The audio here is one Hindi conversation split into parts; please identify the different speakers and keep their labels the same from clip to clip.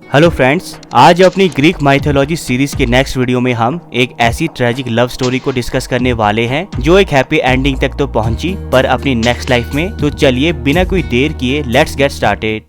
Speaker 1: हेलो फ्रेंड्स, आज अपनी ग्रीक माइथोलॉजी सीरीज के नेक्स्ट वीडियो में हम एक ऐसी ट्रेजिक लव स्टोरी को डिस्कस करने वाले हैं जो एक हैप्पी एंडिंग तक तो पहुंची पर अपनी नेक्स्ट लाइफ में। तो चलिए बिना कोई देर किए let's get started.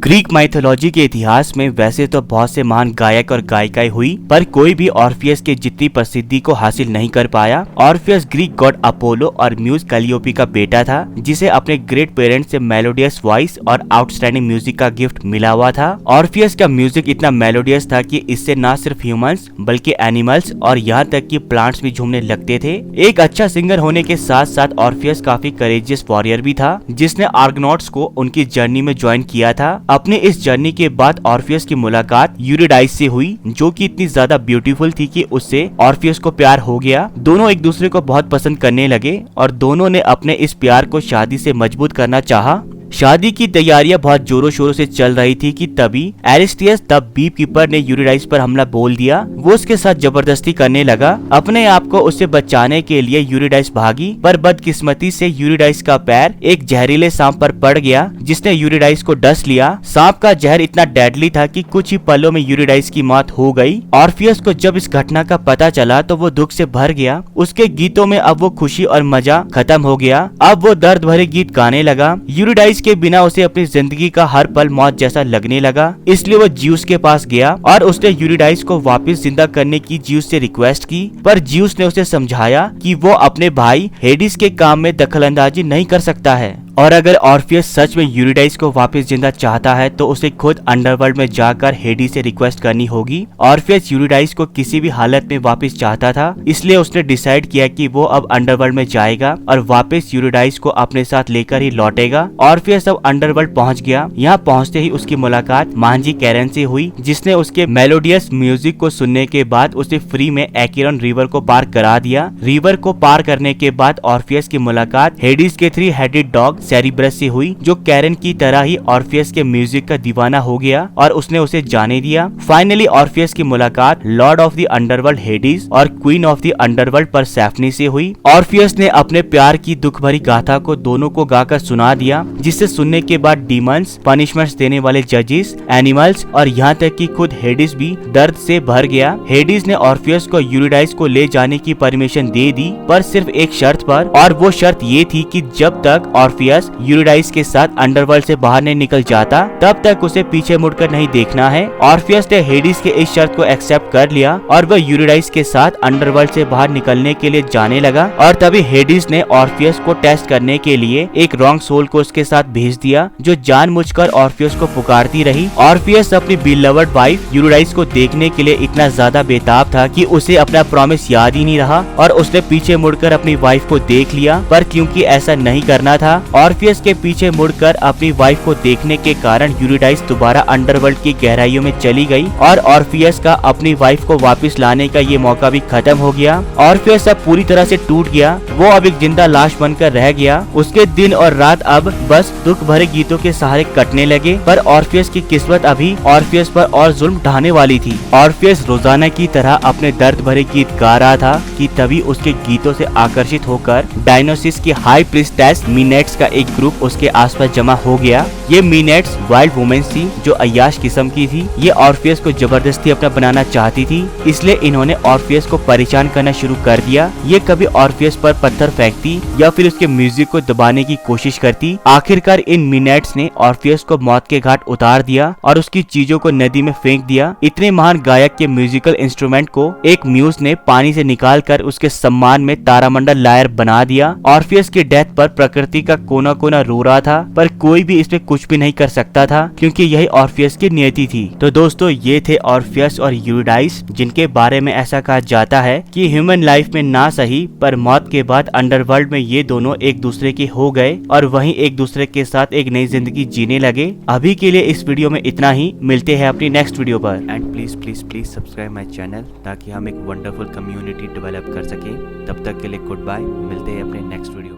Speaker 1: Greek mythology के इतिहास में वैसे तो बहुत से महान गायक और गायिकाएं हुई, पर कोई भी ऑर्फियस के जितनी प्रसिद्धि को हासिल नहीं कर पाया। ऑर्फियस ग्रीक गॉड अपोलो और म्यूज कैलियोपी का बेटा था, जिसे अपने ग्रेट पेरेंट्स से मेलोडियस वॉइस और आउटस्टैंडिंग म्यूजिक का गिफ्ट मिला हुआ था। ऑर्फियस का म्यूजिक इतना मेलोडियस था कि इससे न सिर्फ ह्यूमंस बल्कि एनिमल्स और यहाँ तक कि प्लांट्स भी झूमने लगते थे। एक अच्छा सिंगर होने के साथ साथ ऑर्फियस काफी करेजियस वॉरियर भी था, जिसने आर्गनॉट्स को उनकी जर्नी में ज्वाइन किया था। अपने इस जर्नी के बाद ऑर्फियस की मुलाकात यूरिडाइस से हुई, जो कि इतनी ज्यादा ब्यूटीफुल थी कि उससे ऑर्फियस को प्यार हो गया। दोनों एक दूसरे को बहुत पसंद करने लगे और दोनों ने अपने इस प्यार को शादी से मजबूत करना चाहा। शादी की तैयारियां बहुत जोरों शोरों से चल रही थी कि तभी एरिस्टियस द बीप कीपर ने यूरिडाइस पर हमला बोल दिया। वो उसके साथ जबरदस्ती करने लगा। अपने आप को उससे बचाने के लिए यूरिडाइस भागी, पर बदकिस्मती से यूरिडाइस का पैर एक जहरीले सांप पर पड़ गया, जिसने यूरिडाइस को डस लिया। सांप का जहर इतना डेडली था कि कुछ ही पलों में यूरिडाइस की मौत हो गई। ऑर्फियस को जब इस घटना का पता चला तो वो दुख से भर गया। उसके गीतों में अब वो खुशी और मजा खत्म हो गया। अब वो दर्द भरे गीत गाने लगा। यूरिडाइस के बिना उसे अपनी जिंदगी का हर पल मौत जैसा लगने लगा। इसलिए वो ज्यूस के पास गया और उसने यूरिडाइस को वापस जिंदा करने की ज्यूस से रिक्वेस्ट की, पर ज्यूस ने उसे समझाया कि वो अपने भाई हेडिस के काम में दखलंदाजी नहीं कर सकता है, और अगर ऑर्फियस सच में यूरिडाइस को वापस जिंदा चाहता है तो उसे खुद अंडरवर्ल्ड में जाकर हेडिस से रिक्वेस्ट करनी होगी। ऑर्फियस यूरिडाइस को किसी भी हालत में वापस चाहता था, इसलिए उसने डिसाइड किया कि वो अब अंडरवर्ल्ड में जाएगा और वापस यूरिडाइस को अपने साथ लेकर ही लौटेगा। ऑर्फियस अब अंडरवर्ल्ड पहुंच गया। यहाँ पहुंचते ही उसकी मुलाकात मांझी कैरन से हुई, जिसने उसके मेलोडियस म्यूजिक को सुनने के बाद उसे फ्री में एक्रोन रिवर को पार करा दिया। रिवर को पार करने के बाद ऑर्फियस की मुलाकात हेडिस के 3 हेडेड डॉग सेरिब्रस से हुई, जो कैरन की तरह ही ऑर्फियस के म्यूजिक का दीवाना हो गया और उसने उसे जाने दिया। फाइनली ऑर्फियस की मुलाकात लॉर्ड ऑफ द अंडरवर्ल्ड हेडिस और क्वीन ऑफ द अंडरवर्ल्ड परसेफनी से हुई। ऑर्फियस ने अपने प्यार की दुख भरी गाथा को दोनों को गाकर सुना दिया, जिसे सुनने के बाद डीमंस, पनिशमेंट्स देने वाले जजेस, एनिमल्स और यहाँ तक कि खुद हेडिस भी दर्द से भर गया। हेडिस ने ऑर्फियस को यूरिडाइस को ले जाने की परमिशन दे दी, पर सिर्फ एक शर्त पर, और वो शर्त ये थी कि जब तक ऑर्फियस यूरिडाइस के साथ अंडरवर्ल्ड से बाहर नहीं निकल जाता तब तक उसे पीछे मुड़कर नहीं देखना है। ऑर्फियस ने हेडिस के इस शर्त को एक्सेप्ट कर लिया और वह यूरिडाइस के साथ अंडरवर्ल्ड से बाहर निकलने के लिए जाने लगा। और तभी हेडिस ने ऑर्फियस को टेस्ट करने के लिए एक रॉन्ग सोल को उसके साथ भेज दिया, जो जानबूझकर ऑर्फियस को पुकारती रही। ऑर्फियस अपनी बिलवर्ड वाइफ यूरिडाइस को देखने के लिए इतना ज्यादा बेताब था कि उसे अपना प्रॉमिस याद ही नहीं रहा और उसने पीछे मुड़कर अपनी वाइफ को देख लिया। पर क्योंकि ऐसा नहीं करना था, ऑर्फियस के पीछे मुड़कर अपनी वाइफ को देखने के कारण यूरिडाइस दोबारा अंडरवर्ल्ड की गहराइयों में चली गई और ऑर्फियस का अपनी वाइफ को वापस लाने का ये मौका भी खत्म हो गया। ऑर्फियस अब पूरी तरह से टूट गया। वो अब एक जिंदा लाश बनकर रह गया। उसके दिन और रात अब बस दुख भरे गीतों के सहारे कटने लगे, पर ऑर्फियस की किस्मत अभी ऑर्फियस पर और जुल्म ढाने वाली थी। ऑर्फियस रोजाना की तरह अपने दर्द भरे गीत गा रहा था कि तभी उसके गीतों से आकर्षित होकर डायनोसिस की हाई प्रीस्टेस मीनेट्स का एक ग्रुप उसके आसपास जमा हो गया। ये मीनेट्स वाइल्ड वुमेन्स थी जो अय्याश किस्म की थी। ये ऑर्फियस को जबरदस्ती अपना बनाना चाहती थी, इसलिए इन्होंने ऑर्फियस को परेशान करना शुरू कर दिया। ये कभी ऑर्फियस पर पत्थर फेंकती या फिर उसके म्यूजिक को दबाने की कोशिश करती। आखिरकार इन मीनेट्स ने ऑर्फियस को मौत के घाट उतार दिया और उसकी चीजों को नदी में फेंक दिया। इतने महान गायक के म्यूजिकल इंस्ट्रूमेंट को एक म्यूज ने पानी से निकालकर उसके सम्मान में तारामंडल लायर बना दिया। ऑर्फियस की डेथ पर प्रकृति का कोना कोना रो रहा था, पर कोई भी इसमें कुछ भी नहीं कर सकता था क्योंकि यही ऑर्फियस की नियति थी। तो दोस्तों, ये थे ऑर्फियस और यूरिडाइस, जिनके बारे में ऐसा कहा जाता है कि ह्यूमन लाइफ में ना सही पर मौत के बाद अंडरवर्ल्ड में ये दोनों एक दूसरे के हो गए और वहीं एक दूसरे के साथ एक नई जिंदगी जीने लगे। अभी के लिए इस वीडियो में इतना ही। मिलते हैं अपनी नेक्स्ट वीडियो पर। And please please please subscribe my channel ताकि हम एक वंडरफुल कम्युनिटी डेवलप कर सके। तब तक के लिए गुड बाय। मिलते हैं अपने नेक्स्ट वीडियो।